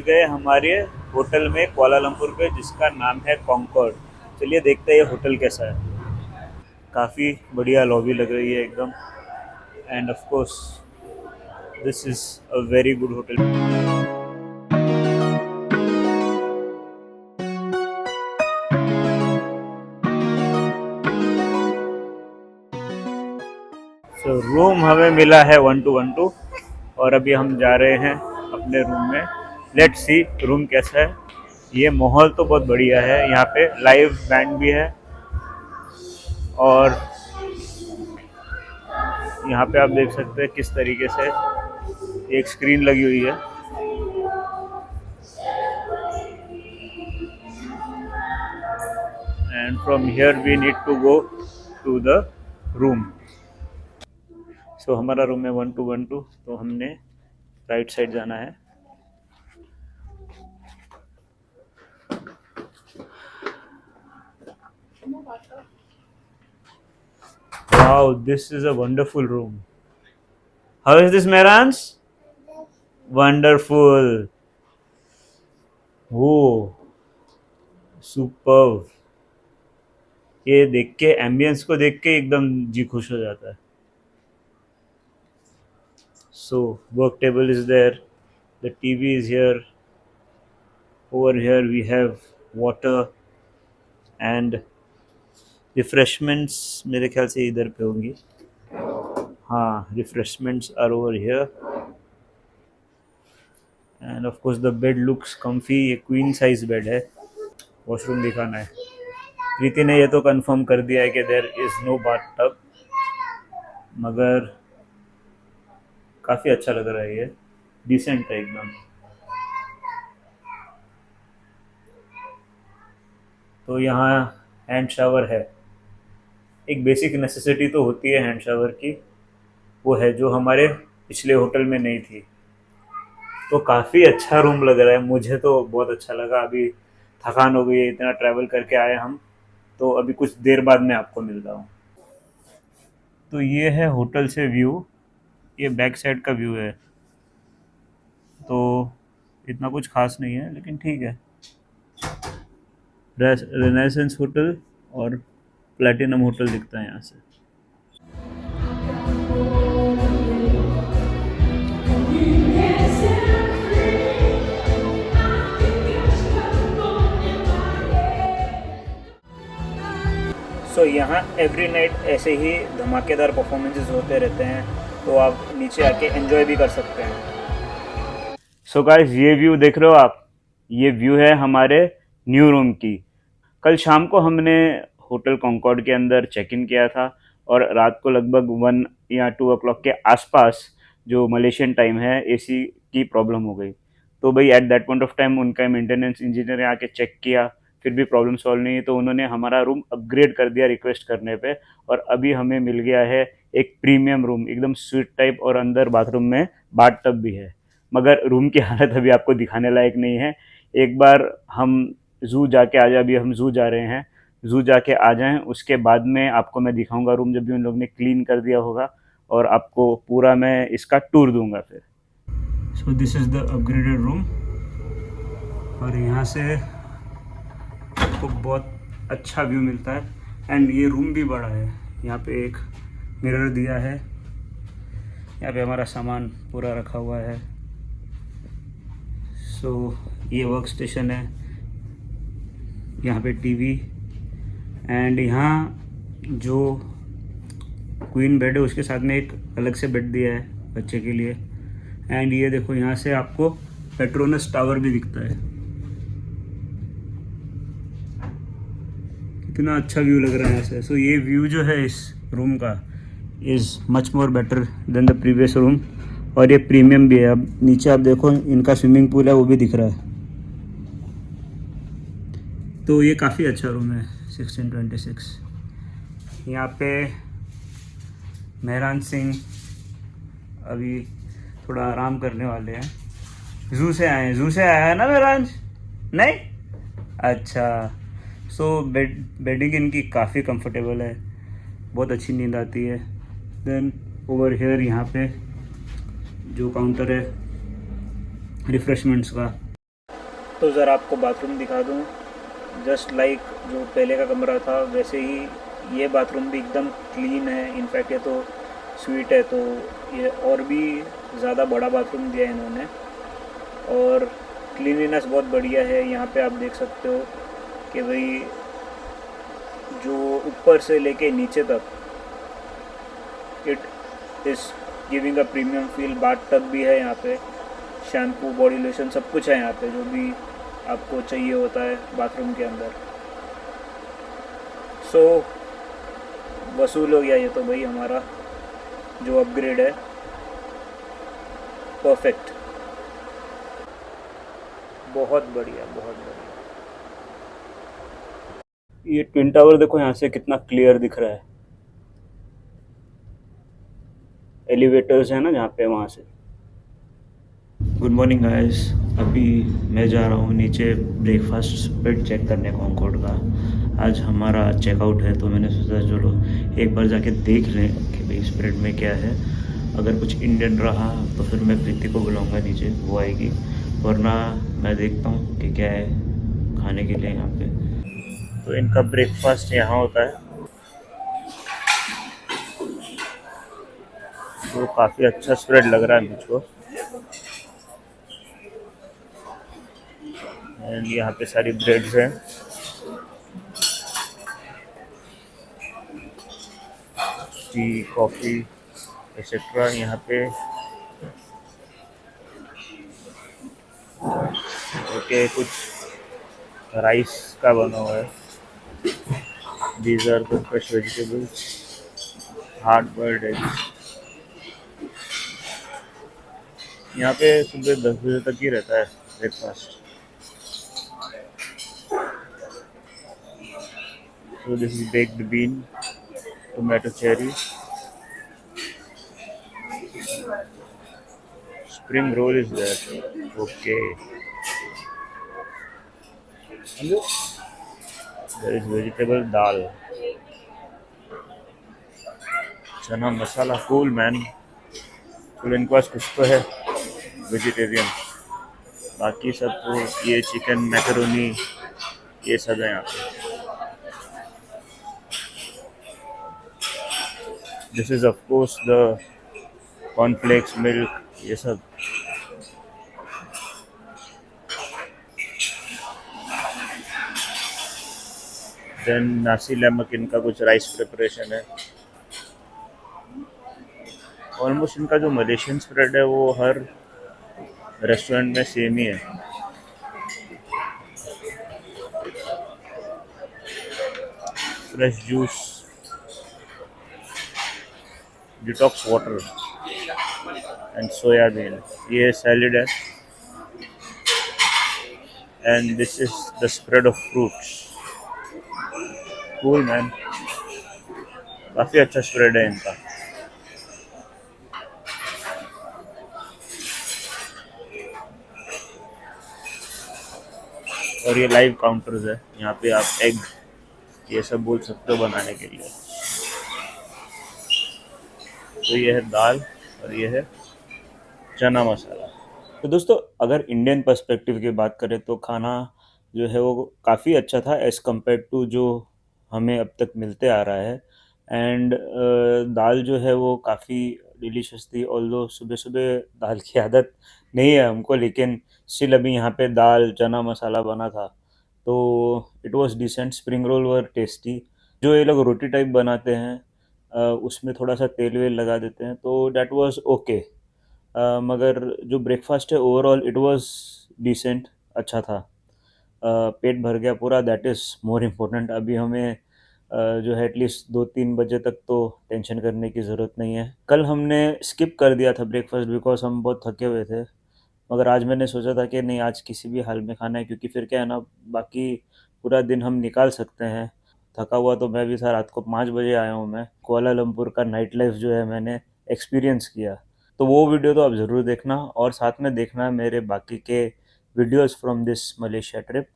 गए हमारे होटल में कुआलालंपुर पे, जिसका नाम है कॉन्कॉर्ड। चलिए देखते हैं ये होटल कैसा है। काफ़ी बढ़िया लॉबी लग रही है एकदम, end of course this is a very good hotel. So room हमें मिला है 1212, और अभी हम जा रहे हैं अपने रूम में। लेट्स सी रूम कैसा है। ये माहौल तो बहुत बढ़िया है, यहाँ पे लाइव बैंड भी है, और यहाँ पे आप देख सकते हैं किस तरीके से एक स्क्रीन लगी हुई है। And from here we need to go to the room. So हमारा रूम है 1212, तो हमने राइट साइड जाना है। Wow, this is a wonderful room. How is this, Mehrans? Wonderful. Oh, superb. ये देख के, एम्बियंस को देख के एकदम जी खुश हो जाता है। So, work table is there. The TV is here. Over here we have water and refreshments. मेरे ख्याल से इधर पे होंगी। हाँ, refreshments are over here. And of course the bed looks comfy. ये queen size bed है। वॉशरूम दिखाना है। प्रीति ने ये तो कंफर्म कर दिया है कि there is no bathtub, मगर काफ़ी अच्छा लग रहा है, ये डिसेंट है एकदम। तो यहाँ हैंड शावर है। एक बेसिक नेसेसिटी तो होती है हैंड शावर की, वो है जो हमारे पिछले होटल में नहीं थी। तो काफ़ी अच्छा रूम लग रहा है, मुझे तो बहुत अच्छा लगा। अभी थकान हो गई है, इतना ट्रैवल करके आए हम, तो अभी कुछ देर बाद मैं आपको मिलता हूँ। तो ये है होटल से व्यू, ये बैक साइड का व्यू है। तो इतना कुछ खास नहीं है, लेकिन ठीक है। रेनेसेंस होटल और प्लैटिनम होटल दिखता है यहाँ से। सो यहाँ एवरी नाइट ऐसे ही धमाकेदार परफॉर्मेंसेस होते रहते हैं, तो आप नीचे आके एंजॉय भी कर सकते हैं। सो गाइस, ये व्यू देख रहे हो आप, ये व्यू है हमारे न्यू रूम की। कल शाम को हमने होटल कॉन्कॉर्ड के अंदर चेक इन किया था, और रात को लगभग 1 या 2 o'clock के आसपास, जो मलेशियन टाइम है, एसी की प्रॉब्लम हो गई। तो भाई at that point of time उनका मेंटेनेंस इंजीनियर आके चेक किया, फिर भी प्रॉब्लम सॉल्व नहीं, तो उन्होंने हमारा रूम अपग्रेड कर दिया रिक्वेस्ट करने पे, और अभी हमें मिल गया है एक प्रीमियम रूम, एकदम स्वीट टाइप, और अंदर बाथरूम में बाथ टब भी है। मगर रूम की हालत अभी आपको दिखाने लायक नहीं है। एक बार हम ज़ू जाके आ जाए, अभी हम ज़ू जा रहे हैं, ज़ू जाके आ जाएं, उसके बाद में आपको मैं दिखाऊंगा रूम, जब भी उन लोगों ने क्लीन कर दिया होगा, और आपको पूरा मैं इसका टूर दूंगा फिर। So this is the upgraded room, और यहाँ से आपको बहुत अच्छा व्यू मिलता है। एंड ये रूम भी बड़ा है, यहाँ पे एक मिरर दिया है, यहाँ पे हमारा सामान पूरा रखा हुआ है। सो ये वर्क स्टेशन है, यहाँ पे टीवी, एंड यहाँ जो क्वीन बेड है उसके साथ में एक अलग से बेड दिया है बच्चे के लिए। एंड ये देखो, यहाँ से आपको पेट्रोनस टावर भी दिखता है। कितना अच्छा व्यू लग रहा है ऐसे। सो ये व्यू जो है इस रूम का is much more better than the previous room, और ये प्रीमियम भी है। अब नीचे आप देखो, इनका स्विमिंग पूल है, वो भी दिख रहा है। तो ये काफ़ी अच्छा रूम है 1626। यहाँ पे मेहरान सिंह अभी थोड़ा आराम करने वाले हैं। ज़ू से आए हैं, ज़ू से आया है ना मेहरान? नहीं? अच्छा। सो बेडिंग इनकी काफ़ी कंफर्टेबल है, बहुत अच्छी नींद आती है। देन ओवर हियर, यहाँ पे जो काउंटर है रिफ़्रेशमेंट्स का, तो ज़रा आपको बाथरूम दिखा दूँ। जस्ट लाइक जो पहले का कमरा था वैसे ही ये बाथरूम भी एकदम क्लीन है। इनफैक्ट ये तो स्वीट है, तो ये और भी ज़्यादा बड़ा बाथरूम दिया है इन्होंने। और क्लीनिनेस बहुत बढ़िया है। यहाँ पे आप देख सकते हो कि भाई जो ऊपर से लेके नीचे तक it is giving a premium feel. Bath tub भी है यहाँ पे, शैम्पू, बॉडी लोशन, सब कुछ है यहाँ पे जो भी आपको चाहिए होता है बाथरूम के अंदर। सो वसूल हो गया ये तो भाई हमारा जो अपग्रेड है, परफेक्ट, बहुत बढ़िया, बहुत बढ़िया। ये ट्विन टावर देखो यहाँ से कितना क्लियर दिख रहा है। एलिवेटर्स है ना जहाँ पे, वहाँ से। Good morning guys. अभी मैं जा रहा हूँ नीचे ब्रेकफास्ट स्प्रेड चेक करने कॉन्कॉर्ड का। आज हमारा चेकआउट है, तो मैंने सोचा चलो एक बार जाके देख लें कि भाई स्प्रेड में क्या है। अगर कुछ इंडियन रहा तो फिर मैं प्रीति को बुलाऊंगा नीचे, वो आएगी, वरना मैं देखता हूँ कि क्या है खाने के लिए यहाँ पे। तो इनका ब्रेकफास्ट यहाँ होता है, तो काफ़ी अच्छा स्प्रेड लग रहा है मुझको। एंड यहाँ पे सारी ब्रेड्स हैं, टी, कॉफ़ी एक्सेट्रा। यहाँ पे ओके कुछ राइस का बना हुआ है। These are the fresh vegetables, hard boiled eggs. यहाँ पे सुबह 10 बजे तक ही रहता है breakfast. So this is baked bean, tomato cherry, spring roll is there. Okay, there is vegetable dal, chana masala. Cool man. तो इनके पास कुछ तो है वेजिटेरियन, बाकी सब तो ये चिकन, मैकरोनी, ये सब है यहाँ पे। This is of course the cornflakes, milk, ये सब। देन नासी लेमक, इनका कुछ राइस प्रिपरेशन है। ऑलमोस्ट इनका जो मलेशियन स्प्रेड है वो हर रेस्टोरेंट में सेम ही है। Fresh juice, detox water and soybean, ये सैलड है। And this is the spread of fruits. Cool man, काफ़ी अच्छा स्प्रेड है इनका। और ये लाइव काउंटर्स है, यहाँ पे आप एग ये सब बोल सकते हो बनाने के लिए। तो ये है दाल और ये है चना मसाला। तो दोस्तों अगर इंडियन पर्सपेक्टिव की बात करें तो खाना जो है वो काफ़ी अच्छा था एज़ कम्पेयर टू जो हमें अब तक मिलते आ रहा है। एंड दाल जो है वो काफ़ी डिलीशियस थी। ऑल्दो सुबह सुबह दाल की आदत नहीं है हमको, लेकिन स्टिल अभी यहाँ पे दाल चना मसाला बना था तो it was decent. Spring roll very tasty. जो ये लोग रोटी टाइप बनाते हैं उसमें थोड़ा सा तेल वेल लगा देते हैं, तो डैट वाज ओके। मगर जो ब्रेकफास्ट है ओवरऑल इट वाज डिसेंट, अच्छा था। पेट भर गया पूरा, दैट इज़ मोर इम्पोर्टेंट। अभी हमें जो है एटलीस्ट 2-3 बजे तक तो टेंशन करने की ज़रूरत नहीं है। कल हमने स्किप कर दिया था ब्रेकफास्ट बिकॉज़ हम बहुत थके हुए थे, मगर आज मैंने सोचा था कि नहीं, आज किसी भी हाल में खाना है, क्योंकि फिर क्या है ना, बाकी पूरा दिन हम निकाल सकते हैं। थका हुआ तो मैं भी था, रात को 5 बजे आया हूँ मैं। कुआलालंपुर का नाइट लाइफ जो है मैंने एक्सपीरियंस किया। तो वो वीडियो तो आप ज़रूर देखना, और साथ में देखना मेरे बाकी के videos from this Malaysia trip.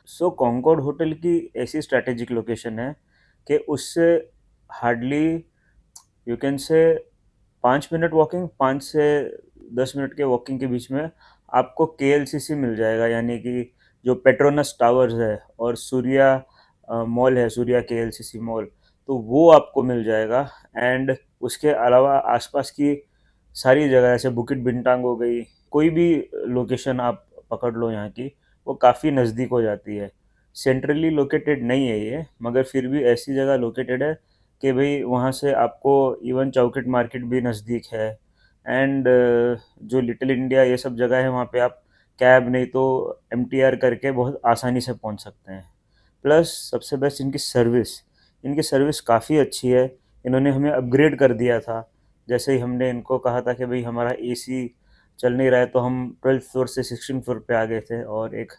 So Concorde hotel की ऐसी स्ट्रैटेजिक लोकेशन है कि उससे hardly you can say 5 minute walking, 5 से 10 मिनट के वॉकिंग के बीच में आपको केएलसीसी मिल जाएगा, यानी कि जो पेट्रोनस टावर्स है और सूर्या मॉल है, सूर्या केएलसीसी मॉल, तो वो आपको मिल जाएगा। एंड उसके अलावा आसपास की सारी जगह जैसे बुकिट बिंटांग हो गई, कोई भी लोकेशन आप पकड़ लो यहाँ की, वो काफ़ी नज़दीक हो जाती है। सेंट्रली लोकेटेड नहीं है ये, मगर फिर भी ऐसी जगह लोकेटेड है कि भाई वहाँ से आपको इवन चौखट मार्केट भी नज़दीक है। एंड जो लिटिल इंडिया ये सब जगह है, वहाँ पे आप कैब नहीं तो एमटीआर करके बहुत आसानी से पहुँच सकते हैं। प्लस सबसे बेस्ट इनकी सर्विस काफ़ी अच्छी है। इन्होंने हमें अपग्रेड कर दिया था। जैसे ही हमने इनको कहा था कि भाई हमारा एसी चल नहीं रहा है, तो हम 12th फ्लोर से 16th फ्लोर पे आ गए थे और एक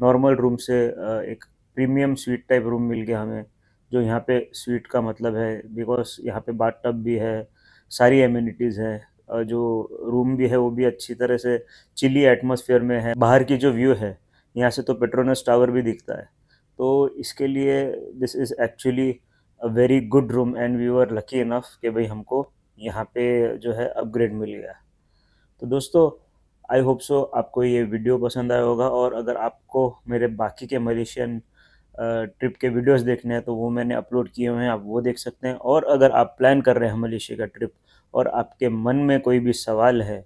नॉर्मल रूम से एक प्रीमियम स्वीट टाइप रूम मिल गया हमें। जो यहाँ पे स्वीट का मतलब है बिकॉज़ यहाँ पे बाथटब भी है, सारी एमिनिटीज़ हैं। जो रूम भी है वो भी अच्छी तरह से चिली एटमॉस्फेयर में है। बाहर की जो व्यू है, यहाँ से तो पेट्रोनस टावर भी दिखता है। तो इसके लिए this is actually a very good room and we were lucky enough कि भाई हमको यहाँ पे जो है अपग्रेड मिल गया। तो दोस्तों, आई होप सो आपको ये वीडियो पसंद आया होगा, और अगर आपको मेरे बाकी के मलेशियन ट्रिप के वीडियोस देखने हैं तो वो मैंने अपलोड किए हुए हैं, आप वो देख सकते हैं। और अगर आप प्लान कर रहे हैं मलेशिया का ट्रिप और आपके मन में कोई भी सवाल है,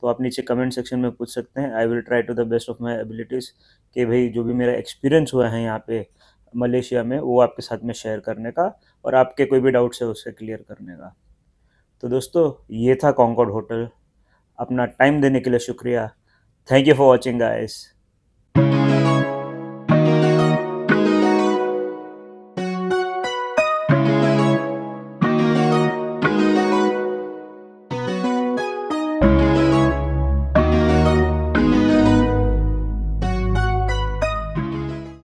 तो आप नीचे कमेंट सेक्शन में पूछ सकते हैं। I will try to the best of my abilities कि भाई जो भी मेरा एक्सपीरियंस हुआ है यहाँ पे मलेशिया में, वो आपके साथ में शेयर करने का, और आपके कोई भी डाउट्स है उससे क्लियर करने का। तो दोस्तों, ये था कॉन्कॉर्ड होटल। अपना टाइम देने के लिए शुक्रिया। Thank you for watching guys.